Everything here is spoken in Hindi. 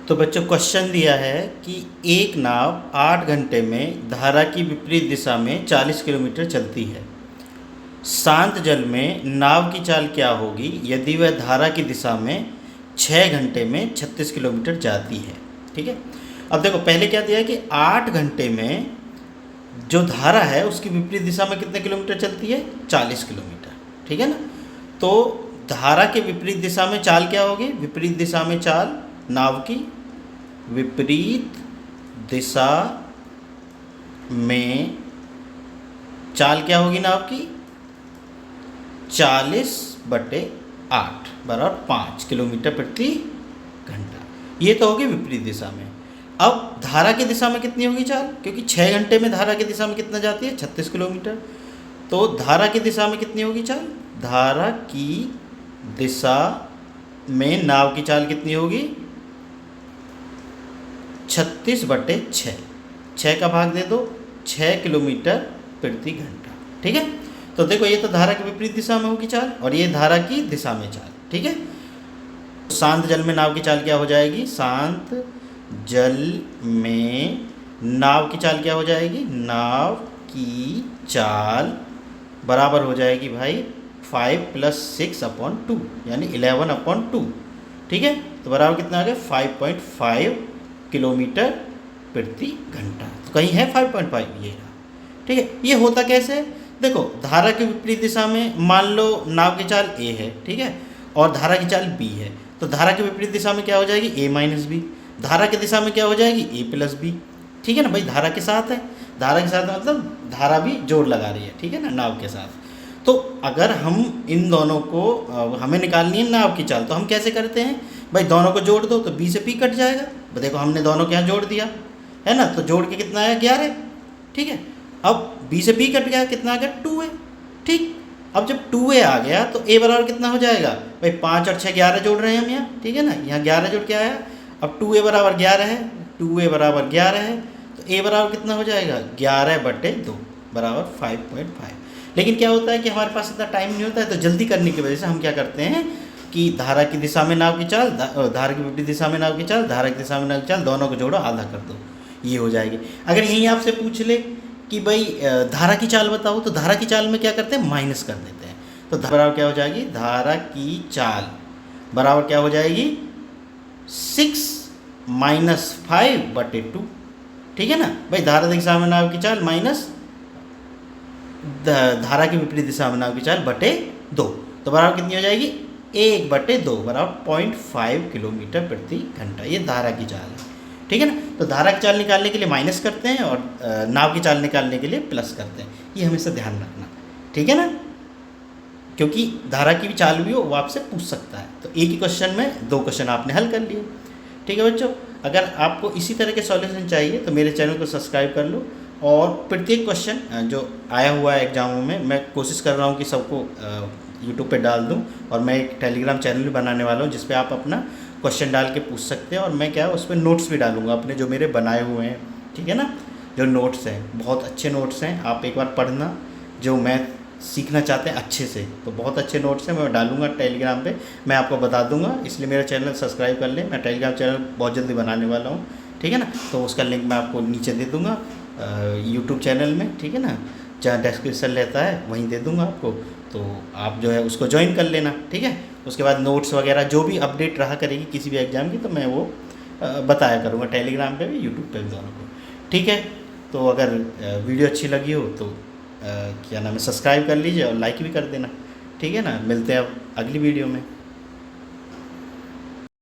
तो बच्चों क्वेश्चन दिया है कि एक नाव 8 घंटे में धारा की विपरीत दिशा में 40 किलोमीटर चलती है। शांत जल में नाव की चाल क्या होगी यदि वह धारा की दिशा में 6 घंटे में 36 किलोमीटर जाती है। ठीक है, अब देखो पहले क्या दिया है कि 8 घंटे में जो धारा है उसकी विपरीत दिशा में कितने किलोमीटर चलती है, 40 किलोमीटर। ठीक है ना, तो धारा के विपरीत दिशा में चाल क्या होगी, विपरीत दिशा में चाल नाव की विपरीत दिशा में चाल क्या होगी नाव की, 40/8 बराबर 5 किलोमीटर प्रति घंटा। ये तो होगी विपरीत दिशा में। अब धारा की दिशा में कितनी होगी चाल, क्योंकि 6 घंटे में धारा की दिशा में कितना जाती है, 36 किलोमीटर। तो धारा की दिशा में कितनी होगी चाल, धारा की दिशा में नाव की चाल कितनी होगी, 36/6। 6 का भाग दे दो, 6 किलोमीटर प्रति घंटा। ठीक है, तो देखो ये तो धारा की विपरीत दिशा में होगी चाल और ये धारा की दिशा में चाल। ठीक है, शांत जल में नाव की चाल क्या हो जाएगी, शांत जल में नाव की चाल क्या हो जाएगी, नाव की चाल बराबर हो जाएगी भाई 5 + 6/2 यानी 11/2। ठीक है, तो बराबर कितना आ गया, 5.5 किलोमीटर प्रति घंटा। तो कहीं है 5.5, ये रहा। ठीक है, ये होता कैसे, देखो धारा की विपरीत दिशा में मान लो नाव की चाल a है, ठीक है, और धारा की चाल b है, तो धारा की विपरीत दिशा में क्या हो जाएगी, a - b। धारा की दिशा में क्या हो जाएगी, a + b। ठीक है ना भाई, धारा के साथ है, धारा के साथ मतलब धारा भी जोड़ लगा रही है, ठीक है ना, नाव के साथ। तो अगर हम इन दोनों को हमें निकालनी है नाव की चाल, तो हम कैसे करते हैं भाई, दोनों को जोड़ दो तो b से p कट जाएगा। देखो हमने दोनों के यहाँ जोड़ दिया है ना, तो जोड़ के कितना आया, 11। ठीक है, अब b से p कट गया, कितना आ गया, 2a। ठीक, अब जब 2a आ गया तो a बराबर कितना हो जाएगा भाई, 5 और 6 11 जोड़ रहे हैं हम यहाँ। ठीक है ना, यहाँ 11 जोड़ के आया। अब 2a बराबर 11 है, 2a बराबर 11 है, तो a बराबर कितना हो जाएगा, 11/2 बराबर 5.5। लेकिन क्या होता है कि हमारे पास इतना टाइम नहीं होता है, तो जल्दी करने की वजह से हम क्या करते हैं कि धारा की दिशा में नाव की चाल, धारा की विपरीत दिशा में नाव की चाल, धारा की दिशा में नाव की चाल, दोनों को जोड़ो, आधा कर दो, ये हो जाएगी। अगर यहीं आपसे पूछ ले कि भाई धारा की चाल बताओ, तो धारा की चाल में क्या करते हैं, माइनस कर देते हैं। तो बराबर क्या हो जाएगी, धारा की चाल बराबर क्या हो जाएगी, 6 - 5/2। ठीक है ना भाई, धारा की दिशा में नाव की चाल माइनस धारा की विपरीत दिशा में नाव की चाल बटे 2, तो बराबर कितनी हो जाएगी, 1/2 बराबर 0.5 किलोमीटर प्रति घंटा। ये धारा की चाल है। ठीक है ना, तो धारा की चाल निकालने के लिए माइनस करते हैं और नाव की चाल निकालने के लिए प्लस करते हैं, ये हमेशा ध्यान रखना। ठीक है ना, क्योंकि धारा की भी चाल भी हो वो आपसे पूछ सकता है। तो एक ही क्वेश्चन में 2 क्वेश्चन आपने हल कर लिए। ठीक है बच्चों, अगर आपको इसी तरह के सॉल्यूशन चाहिए तो मेरे चैनल को सब्सक्राइब कर लो, और प्रत्येक क्वेश्चन जो आया हुआ है एग्जामों में मैं कोशिश कर रहा हूँ कि सबको यूट्यूब पे डाल दूँ, और मैं एक टेलीग्राम चैनल भी बनाने वाला हूँ जिस पे आप अपना क्वेश्चन डाल के पूछ सकते हैं, और मैं क्या उस पर नोट्स भी डालूंगा अपने जो मेरे बनाए हुए हैं। ठीक है ना, जो नोट्स हैं बहुत अच्छे नोट्स हैं, आप एक बार पढ़ना, जो मैं सीखना चाहते हैं अच्छे से, तो बहुत अच्छे नोट्स हैं, मैं डालूंगा टेलीग्राम पे, मैं आपको बता दूंगा। इसलिए मेरा चैनल सब्सक्राइब कर लें, मैं टेलीग्राम चैनल बहुत जल्दी बनाने वाला हूँ। ठीक है ना, तो उसका लिंक मैं आपको नीचे दे दूँगा यूट्यूब चैनल में। ठीक है ना, जहाँ डिस्क्रिप्शन रहता है वहीं दे दूँगा आपको, तो आप जो है उसको ज्वाइन कर लेना। ठीक है, उसके बाद नोट्स वगैरह जो भी अपडेट रहा करेगी किसी भी एग्ज़ाम की, तो मैं वो बताया करूँगा टेलीग्राम पे भी, यूट्यूब पे भी, दोनों को। ठीक है, तो अगर वीडियो अच्छी लगी हो तो क्या नाम है, सब्सक्राइब कर लीजिए और लाइक भी कर देना। ठीक है ना, मिलते हैं अब अगली वीडियो में।